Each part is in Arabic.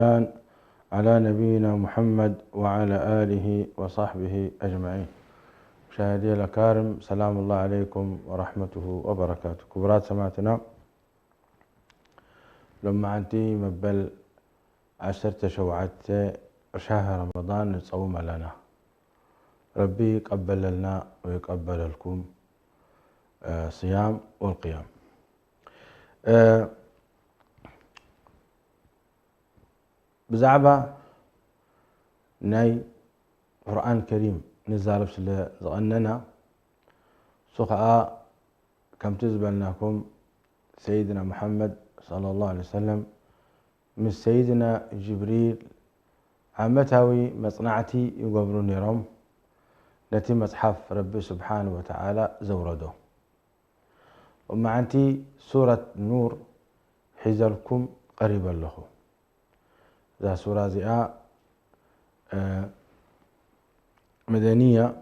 على نبينا محمد وعلى آله وصحبه أجمعين. مشاهدي الأكارم، سلام الله عليكم ورحمته وبركاته. كبرات سماعتنا لما أنتي مبل 10 شوعات شهر رمضان نصوم لنا، ربي يقبل لنا ويقبل لكم صيام والقيام. بزعبة ناي قرآن كريم نزارب سلا زغننا سخاء كم تزبلناكم سيدنا محمد صلى الله عليه وسلم من سيدنا جبريل عمتاوي مصنعتي يقبرون يرم التي مصحف ربي سبحانه وتعالى زورده. ومع أنتي سورة نور حزركم قريبا له ذا سورة زئاء مدنية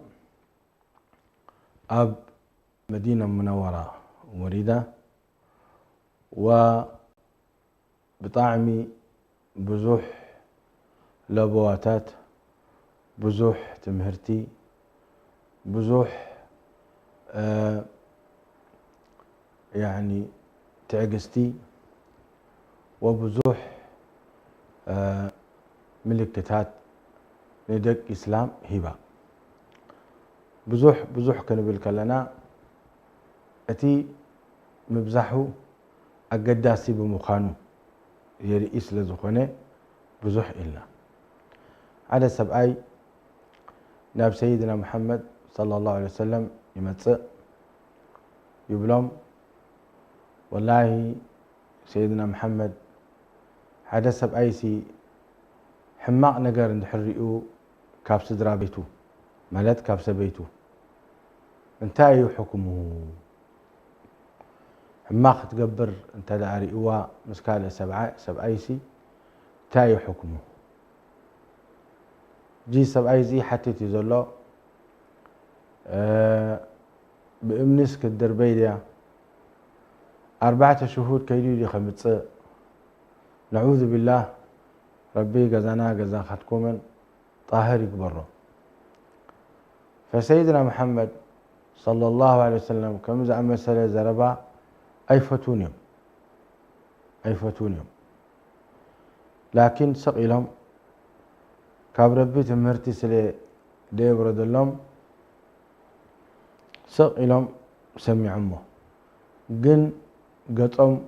أب مدينة منورة مريدة وبطعم بزوح لبواتات بزوح تمهرتي بزوح يعني تعقستي وبزوح ملكتات ندق إسلام هبة بزوح كنبلكلنا أتي مبزحو أقداسي بمخانو يرئيس لزخونة بزوح إلا على سبعي ناب سيدنا محمد صلى الله عليه وسلم يمتص يبلوم والله سيدنا محمد هذا سبعي سي حماق نجار نحرقو كابس درابيتو مالت كابس بيتو انتهي حكمه حماق تقبر انت داريقوا مسكالة سبعي سي تاي حكمه جي سبعي زي حتى تزلو بإمنس كالدربيديا 4 شهور كيدو دي خمسة نعوذ بالله ربي قزانا قزان خدكم طاهر يكبره. فسيدنا محمد صلى الله عليه وسلم كم زعم مسألة زربا أيفتون يوم لكن سقيلهم كاب ربي تمرتي سلي دي برد اللهم سقيلهم سمي عمه قن قطعم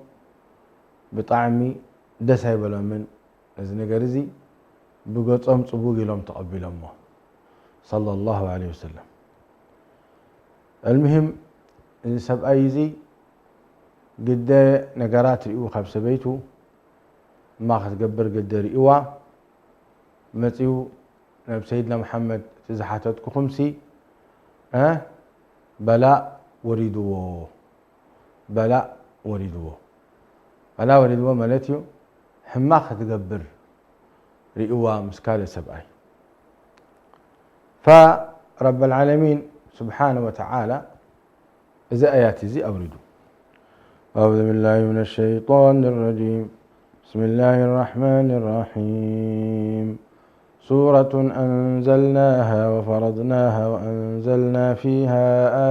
بطعمي دساي بلا من إذا نجرزي بقطعم صبوق لهم تقبل أمه صلى الله عليه وسلم. المهم إن سبعي زي قد نجارات رئيو خبس بيتو ما خد قبر قد رئيوا متيو نب سيدنا محمد تزحاتتكو خمسي بلاء وريدوه بلاء وريدوه مالتيو حماق تقبر رئوا مسكالة سبعي. فرب العالمين سبحانه وتعالى إذا آياتي زي أوردوا. أعوذ بالله من الشيطان الرجيم. بسم الله الرحمن الرحيم. سورة أنزلناها وفرضناها وأنزلنا فيها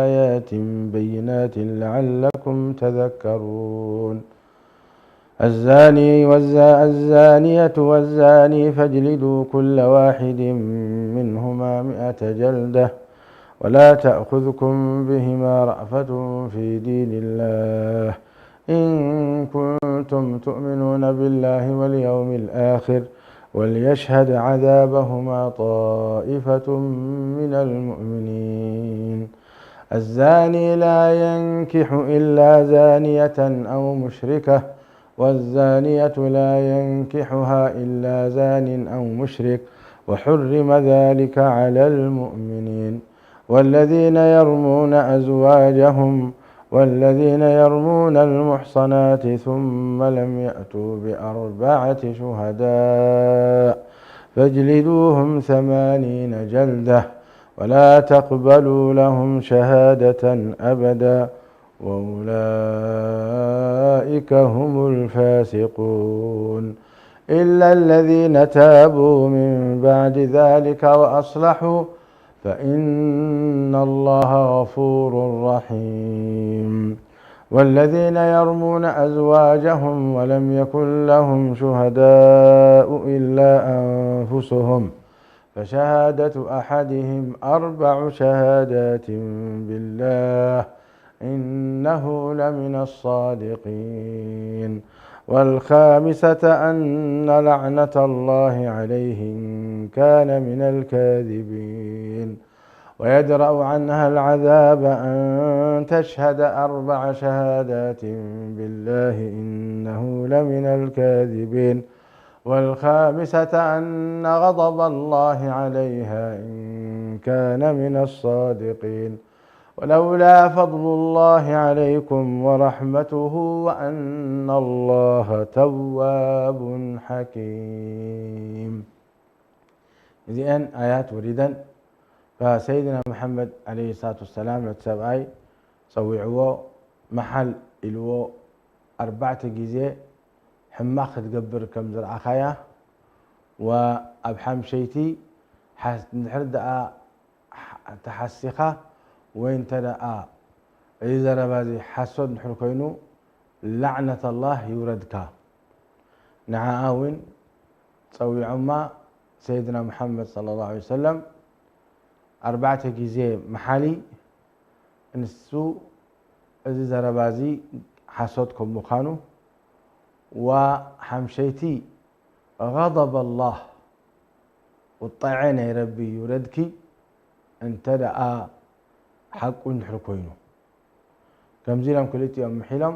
آيات بينات لعلكم تذكرون. الزانية والزاني فاجلدوا كل واحد منهما 100 جلدة ولا تأخذكم بهما رأفة في دين الله إن كنتم تؤمنون بالله واليوم الآخر وليشهد عذابهما طائفة من المؤمنين. الزاني لا ينكح إلا زانية أو مشركة والزانية لا ينكحها إلا زان أو مشرك وحرم ذلك على المؤمنين. والذين يرمون المحصنات ثم لم يأتوا ب4 شهداء فاجلدوهم 80 جلدة ولا تقبلوا لهم شهادة أبدا وأولئك هم الفاسقون. إلا الذين تابوا من بعد ذلك وأصلحوا فإن الله غفور رحيم. والذين يرمون أزواجهم ولم يكن لهم شهداء إلا أنفسهم فشهادة أحدهم 4 شهادات بالله إنه لمن الصادقين. والخامسة أن لعنة الله عليه إن كان من الكاذبين. ويدرأ عنها العذاب أن تشهد 4 شهادات بالله إنه لمن الكاذبين. والخامسة أن غضب الله عليها إن كان من الصادقين. ولولا فضل الله عليكم ورحمته وأن الله تواب حكيم. إذن آيات وريدا فسيدنا محمد عليه الصلاة والسلام لتسابعي صويعوه محل إلوه 4 جزء حماق تقبر كم زرع خايا وأبحام شيتي نحرد تحسخة وين تدأ إذا ربازي حسود نحركينو لعنة الله يوردك نعاون تسوي عما سيدنا محمد صلى الله عليه وسلم 4 جزء محلي نسو إذا ربازي حسودكم مخانو وحمشيتي غضب الله والطيعين يا ربي يردك انت دعا حق نحركوينو كم زيلم كلتي أم حلم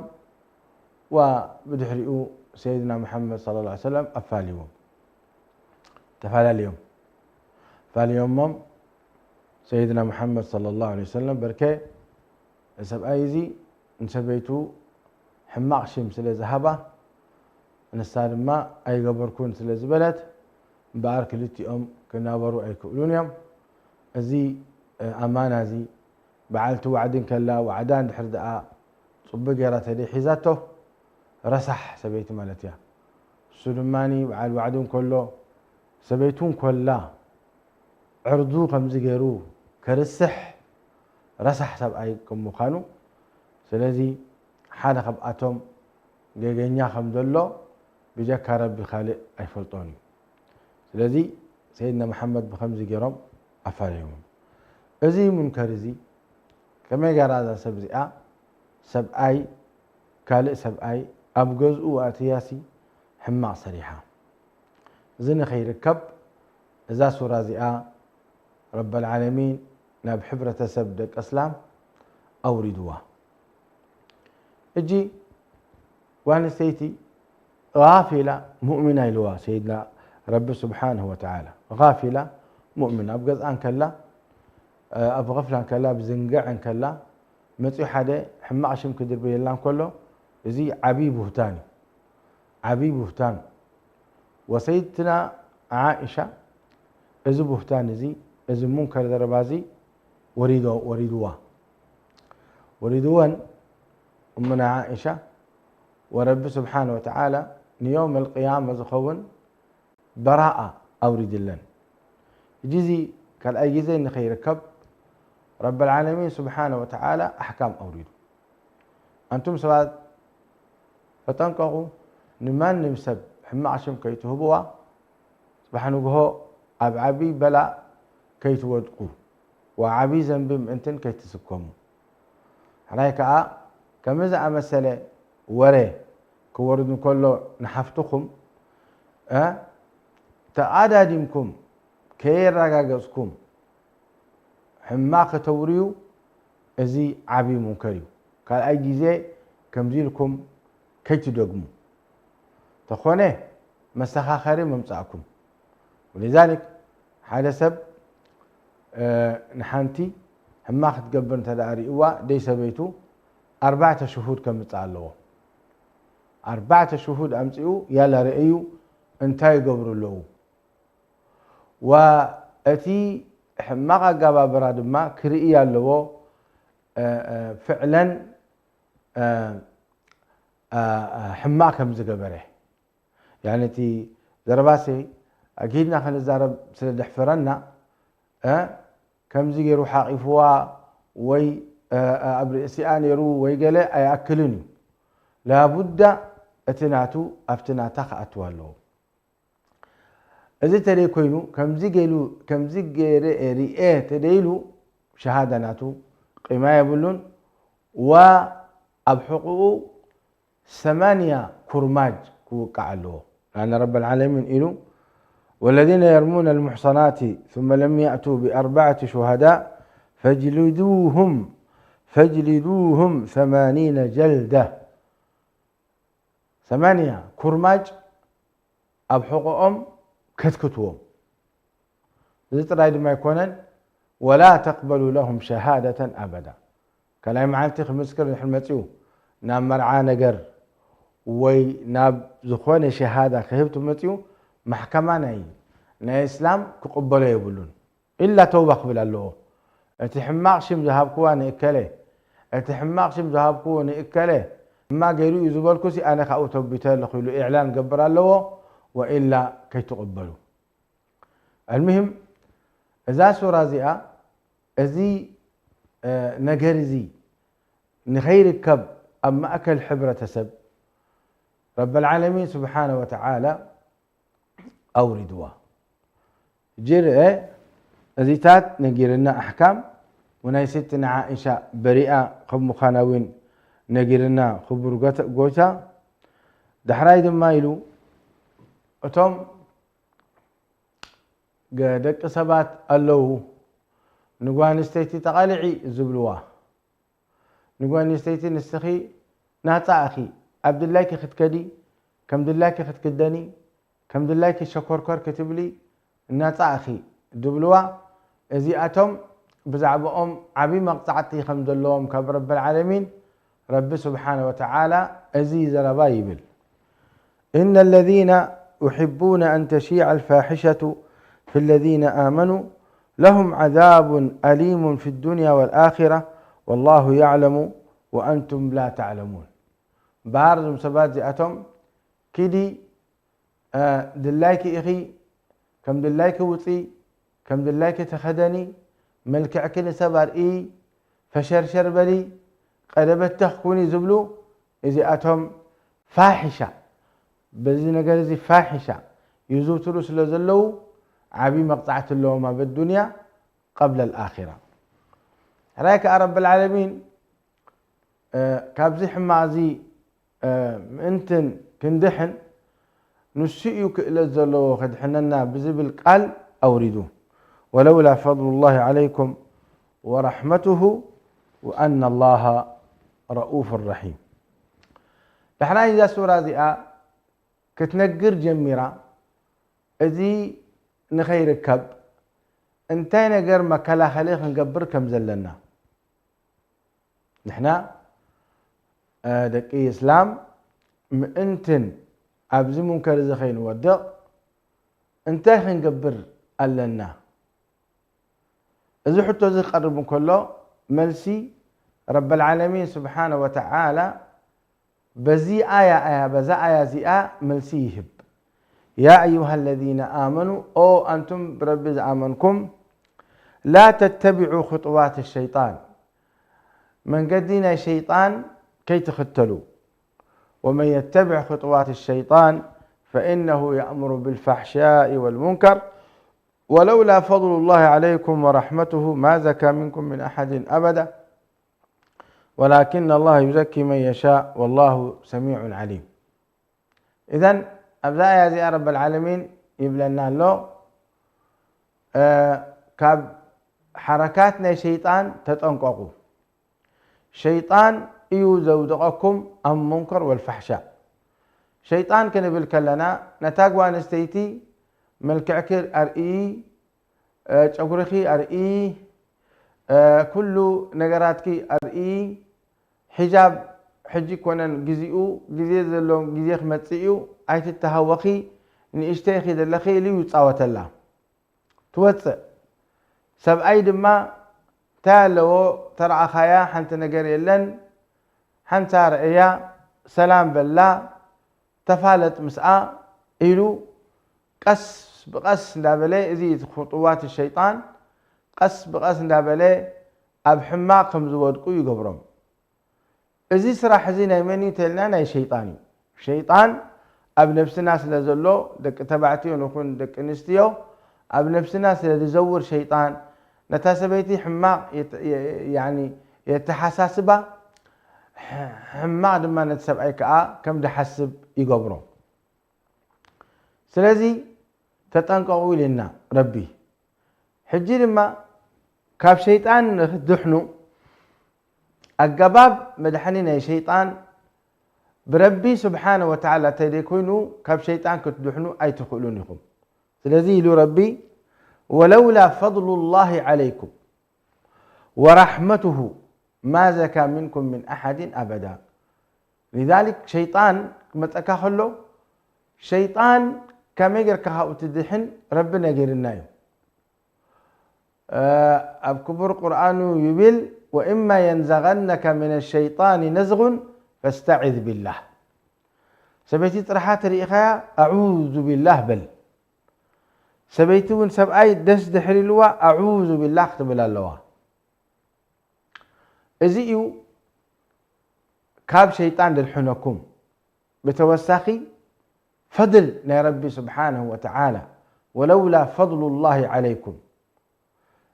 وبدحرئوا سيدنا محمد صلى الله عليه وسلم أفاليوم تفعل اليوم فاليوم سيدنا محمد صلى الله عليه وسلم بركة سب أيزي نسبيتو حماق شمس لذهبه نستار ما أي قبر كون سلز بلد بارك لتي كنابرو أي كولون يوم زي أمانة زي بعلت وعدين كلا وعدان حرد صب جرات هذه حزته رسح سبيت مالتيا سلماني وعلى وعدون كله سبيتون كلا عرضو خمس جرو كرسح رسح سب أي كم مخانو سلزي حال خبأتهم جيجنيا خمدلو بجاك ربي خالق أيفلطوني سلزي سيدنا محمد ب5 جرام أفاليهم أزي منكرزي كما قال هذا سبعي كالئ سبعي أبجز وأتياسي حماق صريحة زين خير كب إذا سورة رب العالمين ناب حبرة سبدك أسلام أوردوها اجي وانا سيتي غافلة مؤمنة إلوا سيدنا رب سبحانه وتعالى غافلة مؤمنة أبقى أن كلا أبغفل أن كلا بزنقع أن كلا متي حدا حما عشم كدر بيلان كله زي عبي بهتان وسيدتنا عائشة إذا بهتان زي إذا منكر دربازي وريدوان أمنا عائشة ورب سبحانه وتعالى يوم القيامة زخون براءة أورد لنا جزي كالأي جزي نخير كب رب العالمين سبحانه وتعالى أحكام أورد أنتم سواد فتنقوا نمان نمسب حما عشم كيته بوا سبحانه هو أبعبي بلا كيت ودقوا وعبي ذنب أنتن كيت تسكموا عليك كمزع مسألة وري كوردن كله نحفتكم تعدادكم كير رجعكم حماق توريو ازي عبي منكريو قال اي جزء كمزيلكم كي تدقموا تخونه مسخاخري ممصاكم ولذلك حدا سب نحنتي حماق تقبل تداري وا دي سبيتو 4 شهود كمصالو 4 شهود امصيو يلا رأيو انتاي قبروا له واتي حماقة قابا براد ما كرئي له فعلا حماقة مزقبره يعني تي زرباسي أكيدنا خلي الزرب سلدحفرنا كم زي يروح عقفوا وي أبرئسيان يرو ويقال أيأكلني لابد أتناتو أفتناتا خأتوا له إذا تري كوينو كم زي رئة تديلو شهادة ناتو قيمة يبلون وأبحقوا 8 كرماج كوكعلو لأن رب العالمين إلو والذين يرمون المحصنات ثم لم يأتوا ب4 شهداء فاجلدوهم 80 جلدة 8 كرماج أبحقهم كتكتوهم زيت ما يكونن ولا تقبلوا لهم شهادة أبدا كلام عالتي خمسكر الحلمتيو نام مرعى نقر وي ناب زخوان شهادة خهبتو متيو محكمة نا إسلام كقبلوا يبلون إلا توبة قبل الله اتحماق شم ذهب كواني إكالي اتحماق شم ذهب كواني إكالي ما قيلوا يزبال كسي أنا خاوتو بتال خيلو إعلان قبر الله وإلا كي تقبلوا المهم إذا سورة زيئة إذي نقرزي نخير الكب أما أكل حبرة سب رب العالمين سبحانه وتعالى أوردوا جرء أزيتات نقرنا أحكام وناي ستنا عائشة بريئة خب خانوين نقرنا خبر قوتا دحراي دمايلو أتم قادك سبات اللو نقوان استيتي تقالعي زبلواه نقوان استيتي نستخي ناتا أخي عبد الله كي ختكدي كم دلاي كي ختكدني كم دلاي كي شكركر كتبلي ناتا أخي دبلوا إذي أتم بزعبهم عبي مقطعتي خمد اللهم كبرب العالمين رب سبحانه وتعالى أزيز ربايبل إن الذين يحبون أن تشيع الفاحشة في الذين آمنوا لهم عذاب أليم في الدنيا والآخرة والله يعلم وأنتم لا تعلمون بارز مسبات زي أتم كدي دلايك إخي كم دلايك وطي كم دلايك تخدني ملك عكل سبار إي فشرشر بلي قلبت تخوني زبلو إذا أتم فاحشة بزي نقال فاحشة يزوتروا سلزلو عبي مقطعة اللومة بالدنيا قبل الآخرة رأيك رب العالمين كابزي حمازي انتن كندحن نسيئك إلى الزلو قد حننا بزبل قال أوردوه ولولا فضل الله عليكم ورحمته وأن الله رؤوف رحيم نحن إذا سورة ذي كتنقر جميرة إذي نخير الكب انتين قر مكلا خليق نقبر كم زلنا نحن دقي إسلام انتن أبزي منكر زخين ودق انتين نقبر ألنا إذا حتى زي قرب كله ملسي رب العالمين سبحانه وتعالى بزي آية بزي آية زي ملسي يهب يا أيها الذين آمنوا أو أنتم برب آمنكم لا تتبعوا خطوات الشيطان من قدنا الشيطان كي تختلوا ومن يتبع خطوات الشيطان فإنه يأمر بالفحشاء والمنكر ولولا فضل الله عليكم ورحمته ما زكى منكم من أحد أبدا ولكن الله يزكي من يشاء والله سميع عليم. إذن أبدأ يا زي رب العالمين يبلنا له كاب حركاتنا شيطان تتنققوا شيطان يزودقكم أم منكر والفحشاء شيطان كان بالكلنا نتاقوا نستيتي ملكعكر أرئي أقرخي أرئي كل نجاراتك أرئي حجاب حجي كونن جزيئو جزيء زلهم جزيء خمتسيئو عيت التهوخي نيشتاخي دلخي لي يتصاوت الله توتس سبعي دما تالو ترعى خيا حنت نجار يلن حنت رأيا سلام بالله تفالت مسعى إلو قس بقس ندابله ازي خطوات الشيطان قس بقس ندابله اب حماق كم زودقو يغبرم ازي سراح زي نايمني تلنا ناي شيطاني شيطان اب نفسنا سلازلو دك تبعتيو نكون دك انستيو اب نفسنا سلازور شيطان نتاسبيتي حماق يعني يتحساسبا حماق دما نتسبعي كا كم دحسب يغبرو سلازي تطنققوا لنا ربي حجي لما كاب شيطان دحنو الجباب مدحنين يا شيطان بربي سبحانه وتعالى تديكونوا كاب شيطان كتدحنو اي تخلونكم سلازي له ربي ولولا فضل الله عليكم ورحمته ما زكى منكم من احد ابدا لذلك شيطان متكاخلو شيطان كما يجر كهاو تدحن ربنا يجرنا أبكبر قرآن يبل وإما ينزغنك من الشيطان نزغ فاستعذ بالله سبيتي طرحات ريخا أعوذ بالله بل سبيتون سبأي دس دحري لوا أعوذ بالله اختب اللوا ازيو كاب شيطان دلحنكم بتوساخي فضل يا ربي سبحانه وتعالى ولولا فضل الله عليكم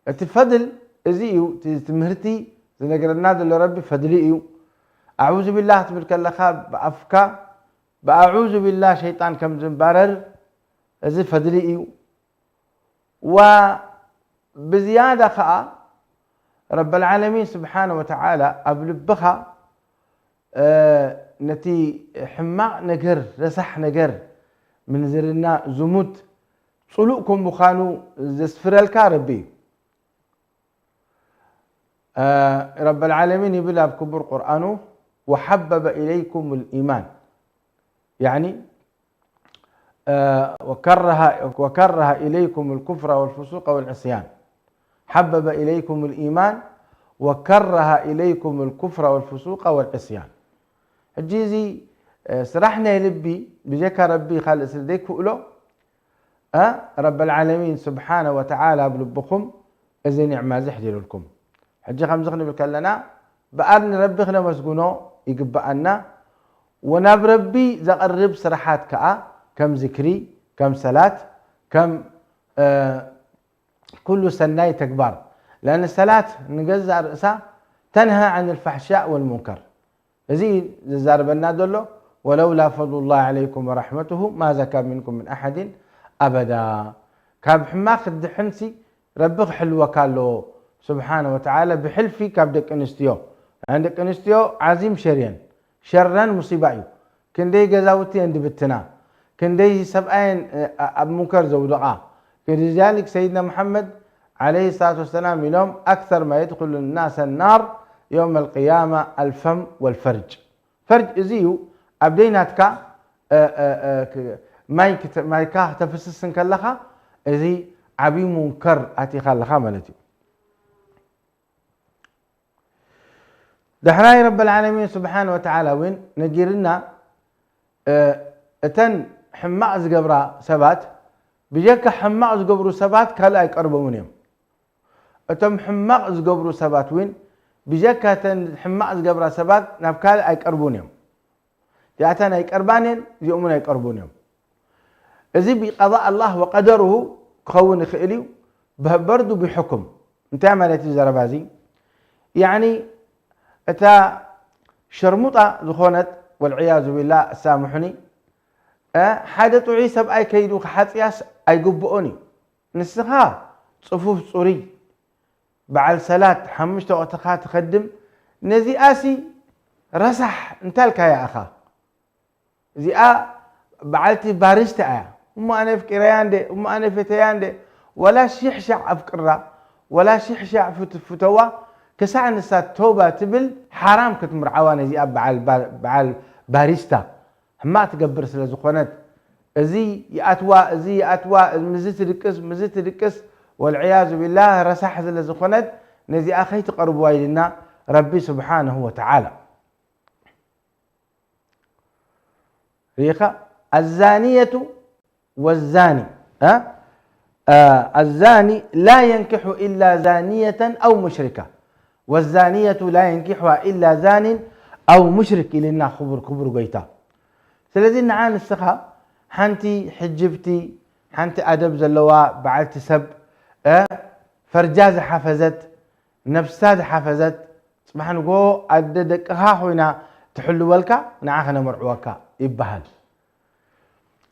الفضل ازيو تمهرتي زنقرنا دل ربي فضليو اعوذ بالله تبارك الله بافكا باعوذ بالله شيطان كم زنبارر ازي فضليو وبزياده خا رب العالمين سبحانه وتعالى ابلبخا نتي حماق نجر رسح نجر من زرنا زموت صلوكم بخانو زسفرالكا ربي رب العالمين يبلا بكبر قرآنه وحبب إليكم الإيمان يعني وكره إليكم الكفر والفسوق والعصيان حبب إليكم الإيمان وكره إليكم الكفر والفسوق والعصيان الجيزي سرحنا يلبي بجك ربي خالص لديك فؤلو رب العالمين سبحانه وتعالى بلبكم إذا نعم زحجر لكم حجي خمزخني بالكلنا بأرن ربي خنا مسجونو يقبأنا وناب ربي زقرب سرحات كم ذكري كم صلاة كم كل سناي تكبر لأن الصلاة نجزع رأسها تنهى عن الفحشاء والمنكر زي زاربنا دلو ولولا فضل الله عليكم ورحمته ما زكى منكم من أحد أبدا كاب حماق الدحنسي ربك حلوة كالو سبحانه وتعالى بحلفي كابدك انستيو عندك انستيو عظيم شريان شرا مصيبايو كندي جزاوتي عند بتنا كندي سبعين منكر زودقا لذلك سيدنا محمد عليه الصلاة والسلام يوم أكثر ما يدخل الناس النار يوم القيامة الفم والفرج فرج ازيو أبديناتك مايكا تفسسن كلها ازي عبي منكر اتي خلها مالتي دحراي رب العالمين سبحانه وتعالى وين نجيرنا اتن حماق زقبرا سبات بجك حماق زقبرو سبات كلا يقربون يوم اتم حماق زقبرو سبات وين بجك تن حماق زقبرا سبات نبكال يقربون يوم ياتنا يقربانين يومنا يقربون يوم اذي بقضاء الله وقدره كون خيليو بردو بحكم انت عملت زربازي يعني اتا شرمطه زخونت والعياذ بالله سامحني حدث عيسى باي كيدو حطياس اي غبؤني نسخا صفوف صوري بعد صلاه حمشت وقتها تخدم نزي اسي رسح انتلك يا اخا زيا بعلتي بارشتا وما انا فكريان دي وما انا فتيان ولا شحشع افكرها ولا شحشع فتوا كساع نسات توبه تبل حرام كتمر عوانه زي بعل باريستا ما تقبر سلا زخونت ازي ياتوا مزت دقس والعياذ بالله رسح سلا زخونت نزي اخي تقربوا الينا ربي سبحانه وتعالى ريقه الزانيه والزاني الزاني لا ينكح إلا زانية أو مشركة والزانية لا ينكحها إلا زان أو مشرك لنا خبر قيتا سلذي نعان السخا حنتي حجبتي حنتي أدب زلوا بعلت سب فرجاز حفزت نفساد حفزت سبحان نقول أددك هنا تحلو ولك نعاخنا مرعوكا يبهل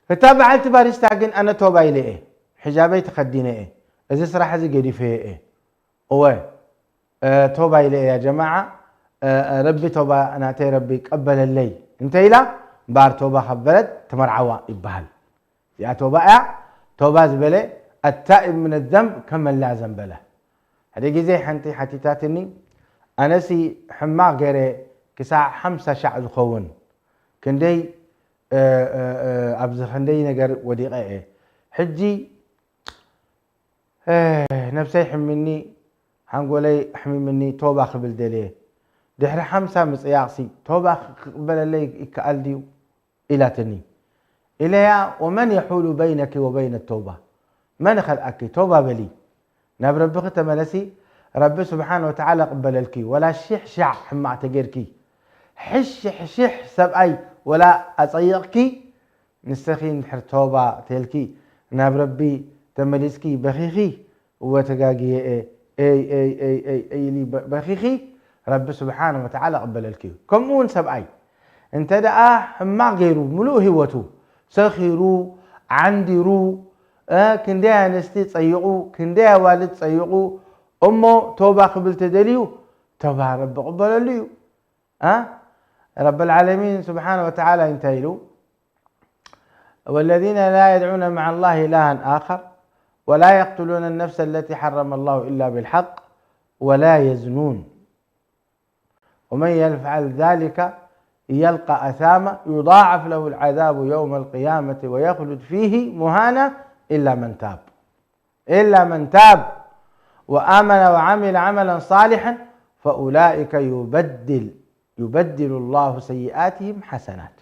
فتابعت باريستاجن أنا توبا إليه حجابي تخديني إيه إذا صراحة زي قدي فيه إيه أوه توبا إليه يا جماعة ربي توبا أنا تي ربي قبل الليل انت إلى بار توبا خبلت تمرعوا يبهل يا توبا زبلة التائب من الذنب كما لا ذنب له هذه زي حنتي حتيتاتني أنا سي حماق غيري كساع 5 شعب خون كندي أبز خندي نجار وديقة حجي نفسي حمني هنقولي حمي مني توبة قبل دليه دحر 5 مصياقسي توبة قبل اللي كالديو إلى تني إليها ومن يحول بينك وبين التوبة من خلقك توبة بلي نبرب بخت ملسي رب سبحانه وتعالى قبل الكي ولا شح شع حما تجركي حش سبأي ولا أصيقكي نستخين حر توبة تلكي نبربي تملسكي بخيخي وتجاجي أي لي بخيخي رب سبحانه وتعالى قبل الكي كمون سبأي انت دعاه حما غيرو ملو هوتو سخيرو عندرو كنديا نستي تصيقو كنديا والد تصيقو أمو توبة قبل تدليو توبة رب قبل ليو رب العالمين سبحانه وتعالى ينتهيلو والذين لا يدعون مع الله إلها آخر ولا يقتلون النفس التي حرم الله إلا بالحق ولا يزنون ومن يفعل ذلك يلقى أثاما يضاعف له العذاب يوم القيامة ويخلد فيه مهانا إلا من تاب وآمن وعمل عملا صالحا فأولئك يبدل الله سيئاتهم حسنات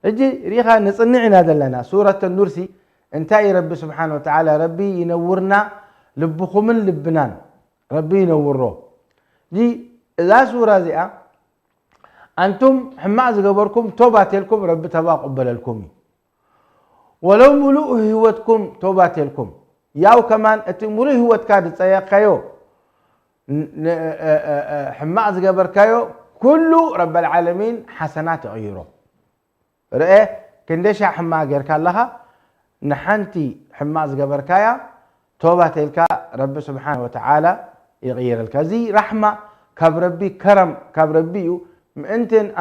اجي ريخا نصنعنا دلنا سورة النرسي انتهي رب سبحانه وتعالى ربي ينورنا لبخم لبنان ربي ينوره دي إذا سورة زي أنتم حما زقبركم توباتلكم رب تبا قبل لكم ولو ملؤ هوتكم توباتلكم ياو كمان اتمره هوت كاد تصيقيو حما زقبركايو كل رب العالمين حسنات غيره رأي كندش حما غيرك لها نحنتي حما زقبركايا توباتلك رب سبحانه وتعالى يغير الكزي رحمة كاب ربي كرم كاب ربي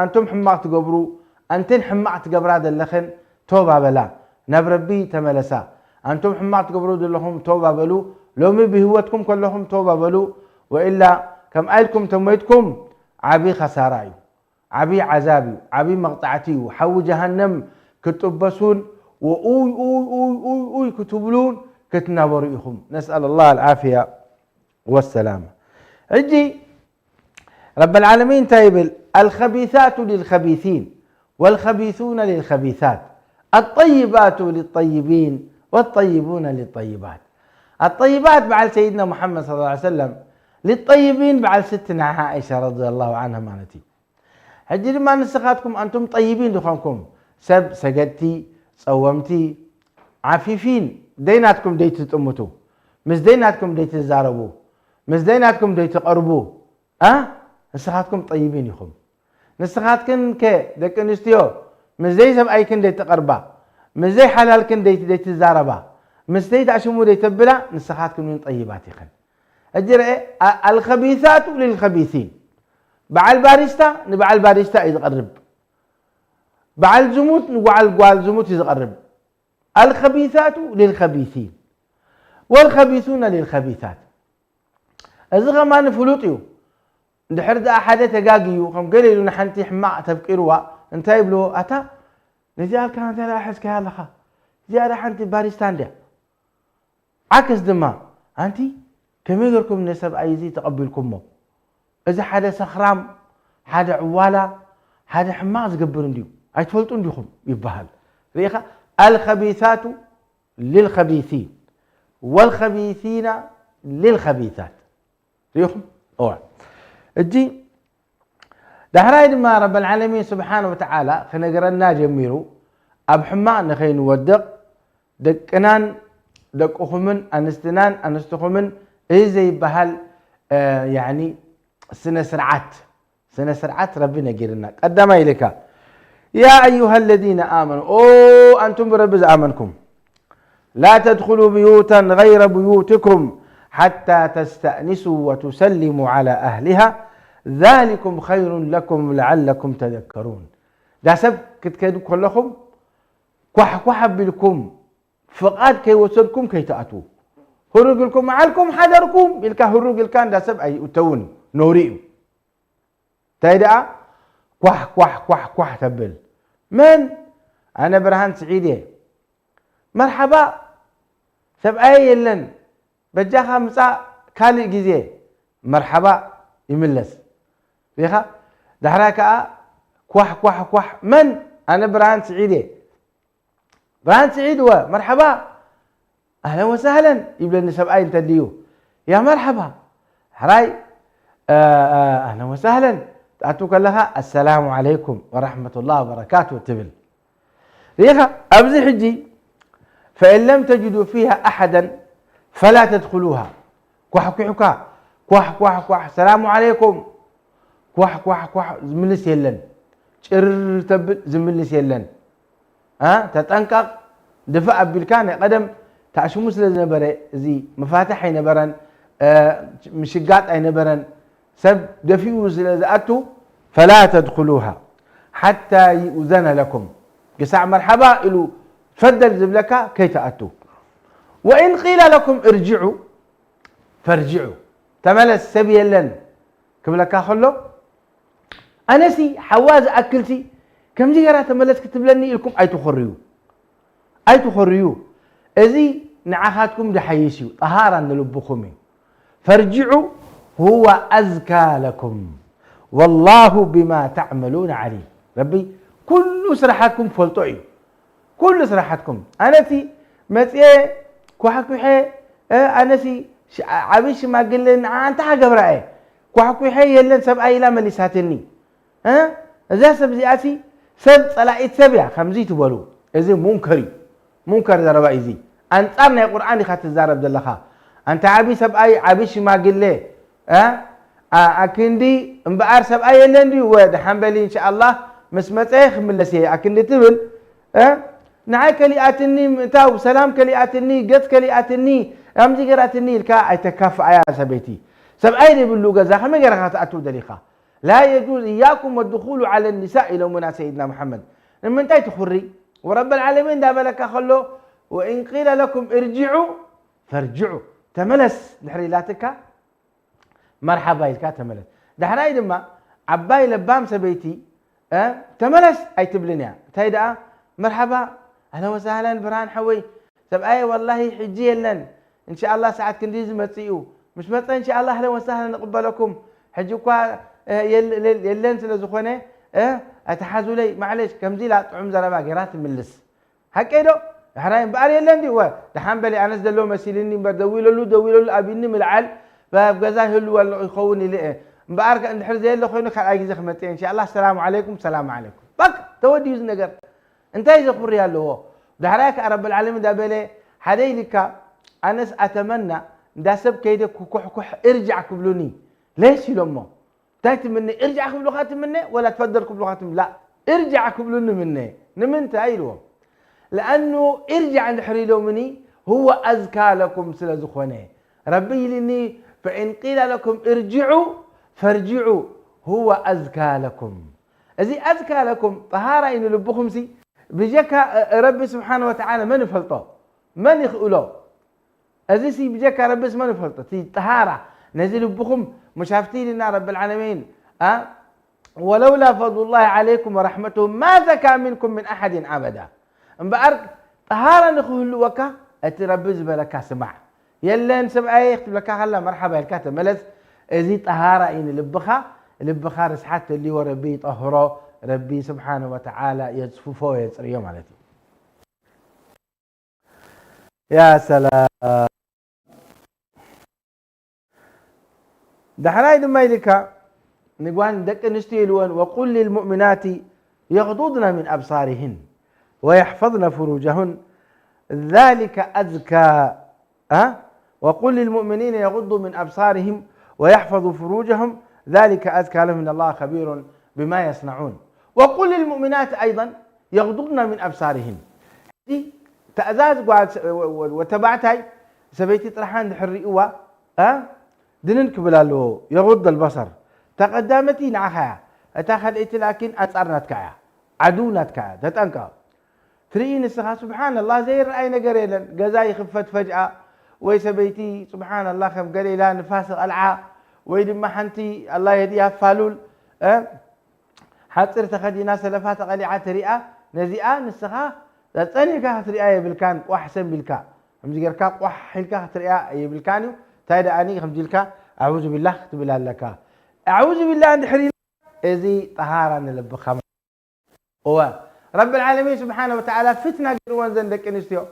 أنتم حماق تقبروا أنتن حماق تقبرا دلخن توبة بلا نبربي تملسا أنتم حماق تقبروا دلهم توبة بلو لو مي بهوتكم كلهم توبة بلو وإلا كم قالكم تميتكم عبي خساراي عبي عذابي عبي مقطعتي وحو جهنم كتبسون وأوي أوي أوي أوي أوي كتبلون كتنابريهم نسأل الله العافية والسلامة عجي رب العالمين تايبل الخبيثات للخبيثين والخبيثون للخبيثات الطيبات للطيبين والطيبون للطيبات الطيبات بعد سيدنا محمد صلى الله عليه وسلم للطيبين بعد ستنا عائشة رضي الله عنها مانتي هجر ما نسخاتكم أنتم طيبين دخانكم سب سجدتي صومتي عفيفين ديناتكم ديت تأمتوا مش ديناتكم ديت تزاربوا مش ديناتكم ديت تقربوا نسخاتكم طيبين يخم نسخاتكم دك نستيو مش زي سب أي كن ديت تقربا مش زي حلال كن ديت تزاربا مش ديت عشمو ديت بلا نسخاتكم من طيبات يخن أجر الخبيثات للخبيثين بعل باريستا نبعل باريستا يتقرب بعل زموت نبعل زموت يتقرب الخبيثات للخبيثين والخبيثون للخبيثات أزغى ما نفلوطيو دحر دا أحد تجاجيو خم قليلو نحنتي حماق تفكيروا انتاي بلو أتا نجال كانت أنا أحس كهالخا جاء حنتي باريستان ده عكس دما أنتي كم يقولكم نسب أيزي تقبلكم مو إذا حدا سخرام حدا عوالا حدا حماق زقبرن ديو أي تفلتون ديوخم يبهل ريخا الخبيثات للخبيثين والخبيثين للخبيثات. ريخم أوعى الجي دحراي ما رب العالمين سبحانه وتعالى خنقرنا جميرو أبحما نخين ودق دكنان دك أخمن أنستنان أنستخمن إزاي بهال يعني سنة سرعات ربنا جيرنا قدم إليك يا أيها الذين آمنوا أنتم برب آمنكم لا تدخلوا بيوتا غير بيوتكم حتى تستأنسوا وتسلموا على أهلها ذلكم خير لكم لعلكم تذكرون. ده سب كتكيدوا كلكم كوح بلكم فقاد كي وصلكم كي تأتوا هروق لكم معلكم حذركم بالكا هروق الكان ده سب أي أتون نوريو تايدا كوح تبل من أنا برهان سعيدي مرحبا سب أي يلن بجاها مساء كالي جزيه مرحبا يملس بيخا دحراك كوح من أنا برهان سعيدي برهان سعيد مرحبا أهلا وسهلا يبلن سب أي تديو يا مرحبا هراي أهلا وسهلا أتوك لها السلام عليكم ورحمة الله وبركاته تبل ريخا أبزي حجي فإن لم تجدوا فيها أحدا فلا تدخلوها كوح السلام عليكم كوح زملس يلن شر تبل زملس يلن تتنقق دفع بالكان قدم تعشو مسل نبره زي مفاتح اي نبرن مشقات اي نبرن سب دفيو زلزاتو فلا تدخلوها حتى يؤذن لكم قسع مرحبا إلو تفضل زبلكا كي تأتوا وإن قيل لكم ارجعوا فارجعوا تملس سبي لن كبلكا خلو أنسي حواز أكلتي كم جيرا تملس كتب لني لكم أي تخريو إذي نعاخاتكم دحيشيو طهارا نلبخمي فارجعوا هو أزكى لكم والله بما تعملون عليم. ربي كل سرحاتكم فلطعي كل سرحاتكم أنسي متى كوحكوحي أنسي عبيش ما قلن أنت حاجة برأي كوحكوحي يلن سب أي لا مليساتني إذا سب زياتي سب صلاة سبيع خمزي تبولو إذا منكر ذربا إذي أنت أرنا القرآن خات الزارب دلخا أنت عبي سب أي عبيش ما قلن أكندي مبار سب أي يلن ود حنبلي إن شاء الله مسمتيخ من لسي أكندي تبل نعي كلياتني متاو سلام كلياتني قد كلياتني أمجي قراتني الكا أيتكاف عيا سبيتي سب أين باللغة زاخر ما قرأت أتو دليخا لا يجوز إياكم والدخول على النساء لو منا سيدنا محمد لما انتهي تخري ورب العالمين داب لك خلو وإن قيل لكم ارجعوا فارجعوا تملس دحريلاتك مرحبا يلكا تملس دحراي دما عباي لبام سبيتي تملس أي تبلنيا تايدا مرحبا أهلا وسهلا برهان حوي سب أي والله حجي لن إن شاء الله ساعات كنديز متسيو مش متى إن شاء الله أهلا وسهلا نقبلكم حجوكوا يلن سلزخونه أتحازوا لي معلش كم زي لا طعم زربا قرات ملس هكيدو حرايم بار يلن دي دحان بلي أنس دلو مسيلني بدويلو له أبيني ملعل فبغزاه هلو ولا يخوني لي مبارك أن حرز يلو خوينو كان أي زخمتين إن شاء الله السلام عليكم السلام عليكم بك تودي يوز نجر انتهي زخور يالله دحراك رب العالمين دابلي حديلك أنس أتمنى دا سب كيدك كح ارجع قبلوني ليش لما تاكت مني ارجع قبلو خاتم مني ولا تفضل قبلو خاتم لا ارجع قبلوني مني نمنت ايلو لأنه ارجع عند حريلو مني هو أزكى لكم سلزخوني ربي لني فإن قيل لكم ارجعوا فارجعوا هو أزكى لكم أزي أزكى لكم طهارة إن لبكم سي بجك ربي سبحانه وتعالى من فلطه من يخلو أزي سي بجك ربي من فلطه تي طهارة نزل بكم مشافتي لنا رب العالمين ولولا فضل الله عليكم ورحمته ما زكى منكم من أحد أبدا بأرك طهارة نخلو وكا أتربي زبلك سمع يلا نسمع يكتب لك هلا مرحبا الكاتب ملز أزي طهارة إن لبخا رسحات اللي وربي طهره ربي سبحانه وتعالى يصففه يصريه مالتي يا سلام. دحراي دما يلكا نقوان دك نستيلون وقل للمؤمنات يغضضن من أبصارهن ويحفظن فروجهن ذلك أزكى. وقل للمؤمنين يغضوا من أبصارهم ويحفظوا فروجهم ذلك أزكى لهم إن الله خبير بما يصنعون. وقل للمؤمنات أيضا يغضضن من أبصارهن. دي تأزاز وتبعتها سبيتي طرحان حريقوا دنن كبلالو يغض البصر تقدمتي نعخا اتاخذت لكن اصرنتك عدونتك تتنقى ترين السخا سبحان الله زي رأي نجر يلن جزاي خفت فجأة ويسبيتي سبحان الله خف قليلا نفاس العا ويدما حنتي الله يهديها فالول حتصير تخدي ناس لفات قليعه رئه نزيئه نسخا تصنيكا ترئه بالكان واحسن بالكا همزيركا قح حلكا ترئه بالكانيو تايدا اني خمجلكا اعوذ بالله تبلا لك اعوذ بالله عند حري ازي طهارة نلب خمر هو رب العالمين سبحانه وتعالى فتنة قروان زندك انستيو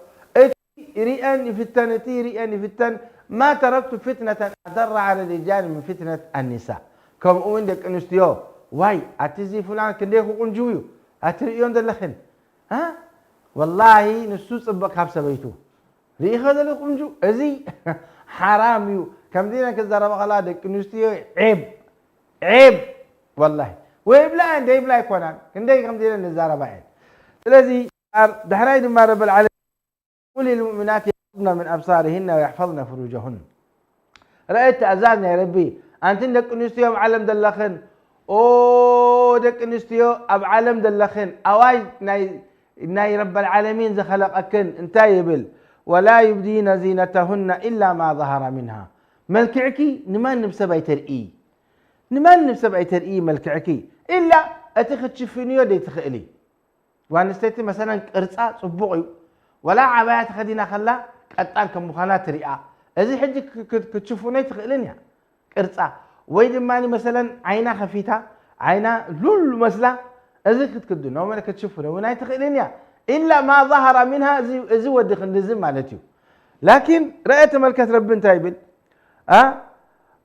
ريئا يفتنتي ريئا يفتن ما تركت فتنة أضر على الرجال من فتنة النساء كم عندك انستيو واي اتزي فلان كنديكو قنجويو اتريون دلخن والله نسوس بك حبس بيتو ري هذا القنجو ازي حراميو كم دينا كزرب غلادك انستيو عيب والله ويبلا اندي بلا يكونان كندي كم دينا نزارب بعد الذي دحراي دما رب العالمين قل للمؤمنات يغضن من ابصارهن ويحفظن فروجهن. رايت اذان يا ربي انت دك انستيو بعالم دلخن او دك انستيو اب عالم دلخن اواي ناي رب العالمين ذا خلقكن انتي يبل ولا يبدين زينتهن الا ما ظهر منها. ملكعكي نمان نبسباي ترئي نمان نبسباي ترئي ملكعكي الا اتخشفنيو دي تخئلي وانستيتي مثلا قرصا صبوقي ولا عبايات خدينا خلا قطان كمخانات رئه ازي حجي كتشوفوني تخئلنيا قرصا وي دماني مثلا عينا خفيتا عينا لول مسلا ازي كتكدو نو مالك تشوفونه وناي تخئلنيا الا ما ظهر منها زي ودخ ندزم مالتي. لكن رأيت ملكة رب تايبل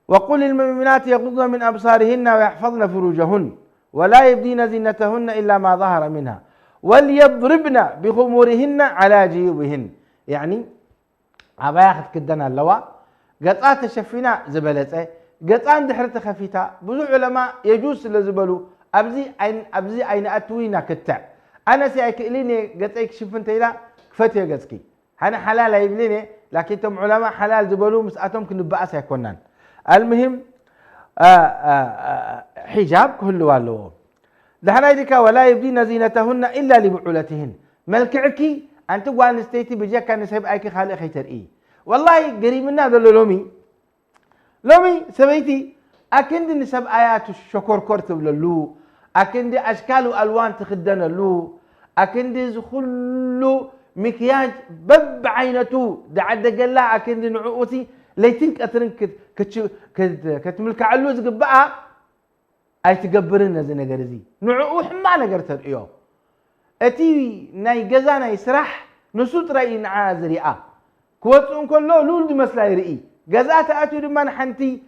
وقل للمؤمنات يغضضن من ابصارهن ويحفظن فروجهن ولا يبدين زينتهن الا ما ظهر منها وليضربن بخمورهن على جيوبهن. يعني عبايا كدنا اللوا قطعه تشفينا زبلصه قطعه دحرت خفيتا بزو علماء يجوز لزبلو ابزي عين اتوينا كتع انا سيكليني قطعك شفنت الى كفتي قصكي انا حلال يبليني لكن تم علماء حلال زبلو مساتهم كنباس يكونن. المهم حجاب كله والو دحنا يدك ولا يبدين زينتهن الا لبعولتهن. ملكعكي انت وان ستيتي بجاك نسيب ايك خالق خيترئي والله قريبنا ذو لومي سبيتي اكند نسب ايات الشكر كرت بللو اكند اشكال والوان تخدن له اكند زخلو مكياج بب عينتو دعد قلا اكند نعوتي ليتنك اثرن كتملك علو زقبعها اي تقبرنا زي نجر زي نعو حما نجر ترئيو اتي ناي جزانا يسرح نسوت راي نعازريا كوتون كله لولد مسلا يرئي جزات اتو دمان حنتي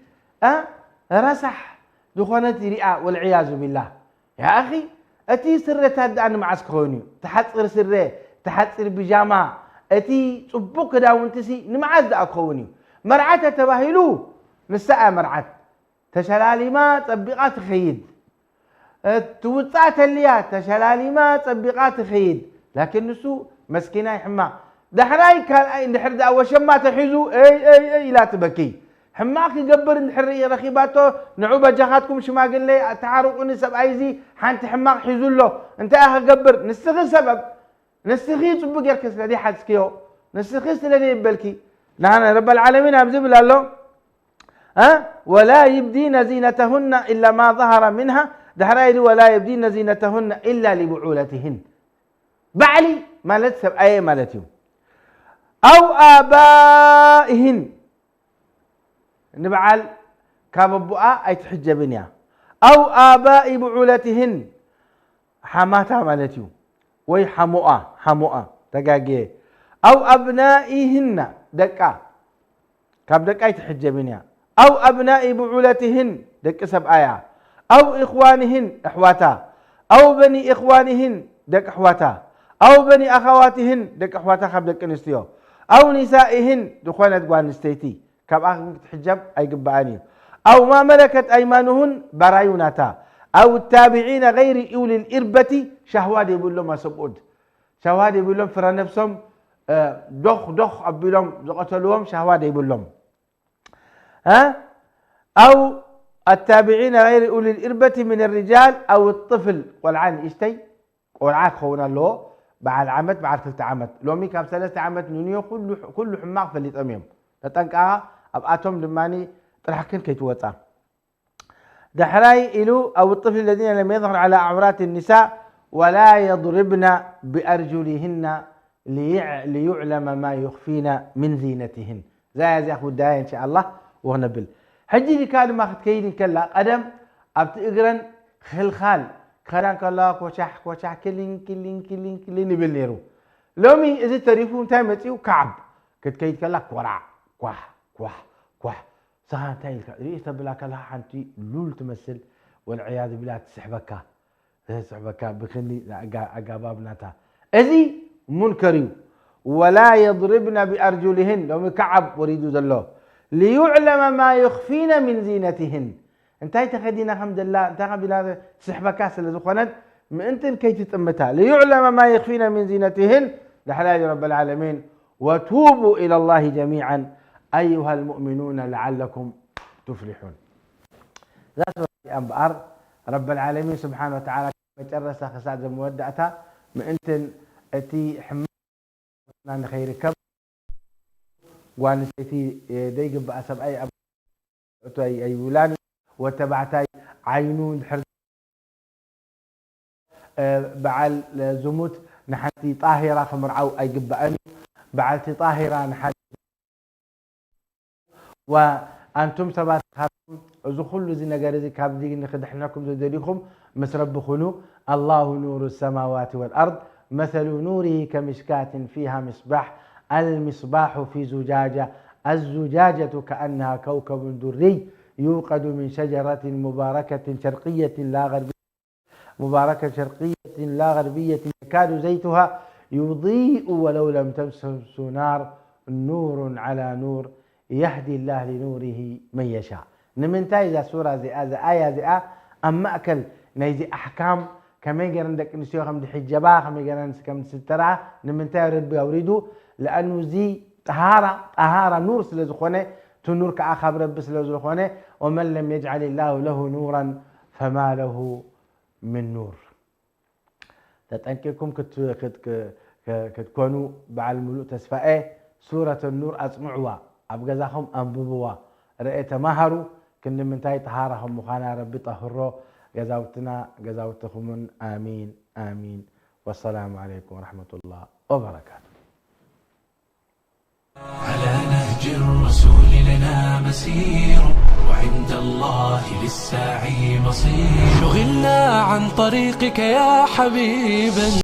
رسح دخانتي رئة والعياذ بالله. يا اخي اتي سر تاد ان معسك خوني تحصر سر تحصر بيجاما اتي صبوك داونتسي نمعز اكوني مرعته تباهلو نساء مرعت تشلالي ما تطبيقات خيد توصات الليات تشلالي ما تطبيقات خيد لكن نسو مسكينه حما دحراي كان نحرد اول شما تحيزو اي لا تبكي حماك يقبر الحريه رخيباته نعوبه جهاتكم شماقل لي تعارقوني سبعيزي حانت حماق حيزو له انت قبر نستغل سبب نستغي صبق يركز لدي حدسكيو نستغي لدي يبلكي نحن رب العالمين ابزب له ولا يبدين زينتهن الا ما ظهر منها دحراي ولا يبدين زينتهن الا لبعولتهن بعلي مالت سب اي مالتهم او ابائهن نبعل كاببؤا اي تحجبنيا او اباء بعولتهن حماتا مالتيو وي حمؤا تقاقي أو أبنائهن دكا كاب دكا يتحجبين أو أبناء بعولتهن دك سبعايا أو إخوانهن إحواتا أو بني إخوانهن دك إحواتا أو بني أخواتهن دك إحواتا كاب دك نستيو أو نسائهن دخوانة قوان نستيتي كاب أخذ تحجب أي قبعاني أو ما ملكت أيمانهن برايوناتا أو التابعين غير أولي الإربة شهوات يقول لهم سبؤد شهوات يقول لهم فرا نفسهم دخ أبي لهم قتلوهم شهوات يقول لهم أو التابعين غير أولي الإربة من الرجال أو الطفل والعان إشتي والعاك خونا له بعد عمت بعد 3 عمت لو مي كاب 3 عمت نونيو كل حماق فلي طميم تطنقا أبقاتهم دماني طرحكن كيتوطا دحراي إلو أو الطفل الذين لم يظهر على عورات النساء ولا يضربن بأرجلهن ليعلم ما يخفين من زينتهن زي أخو الداية إن شاء الله ونبل حجي لي كان ما أخذ كيدين كلا قدم أبت إقرن خلخال خلان كلا كوشح كلين نبل نيرو لومي إذا تعرفون تامتي وكعب كيد كلا كورع كوح سهان تايل رئيس بلا كلا حنتي لول تمثل والعياذ بالله تسحبك بخلي أقابابناتا إذي منكريو ولا يضربن بأرجلهن لو كعب وريدو ذلو ليعلم ما يخفين من زينتهن انتهي تخدينا الحمد لله انتهى بلا سحبك سلزخونت انتن كي تتمتها ليعلم ما يخفين من زينتهن لحلال رب العالمين وتوبوا إلى الله جميعا أيها المؤمنون لعلكم تفلحون ذات أنبار رب العالمين سبحانه وتعالى مجرسة خساد مودعتها ما انتن اتي حمان خير كب وانستي ديق بأسب أي ولان وتبعتي عينون حرز بعل زموت نحتي طاهرة خمرعو أي قبأني بعلتي طاهرة نحتي وأنتم سبات خاتم زخلوا زي نجارزي كابدي نخدحناكم زدريكم مسرب خلو الله نور السماوات والأرض مثل نوره كمشكاة فيها مصباح المصباح في زجاجة الزجاجة كأنها كوكب دري يوقد من شجرة مباركة شرقية لا غربية يكاد زيتها يضيء ولو لم تمسس نار نور على نور يهدي الله لنوره من يشاء نمنتاي ذا سورة زي آية زي أما أكل نيزي أحكام كما يقرن دك نسيو خمد حجبا كما يقرن كم سترة نمنتاي ربي أوريدو لأنه زي طهارة نور سلزخونه تنور كأخاب رب سلزخونه ومن لم يجعل الله له نورا فما له من نور تتأكدكم كتكونوا بعد الملوء تسفائه سورة النور أسمعوا أبغزاهم أنببوا رأيت مهروا كن من تاي طهارهم مخانا ربي طهروا جزاوتكم آمين آمين والسلام عليكم ورحمة الله وبركاته. على نهج الرسول لنا مسير وعند الله للساعي مصير شغلنا عن طريقك يا حبيبا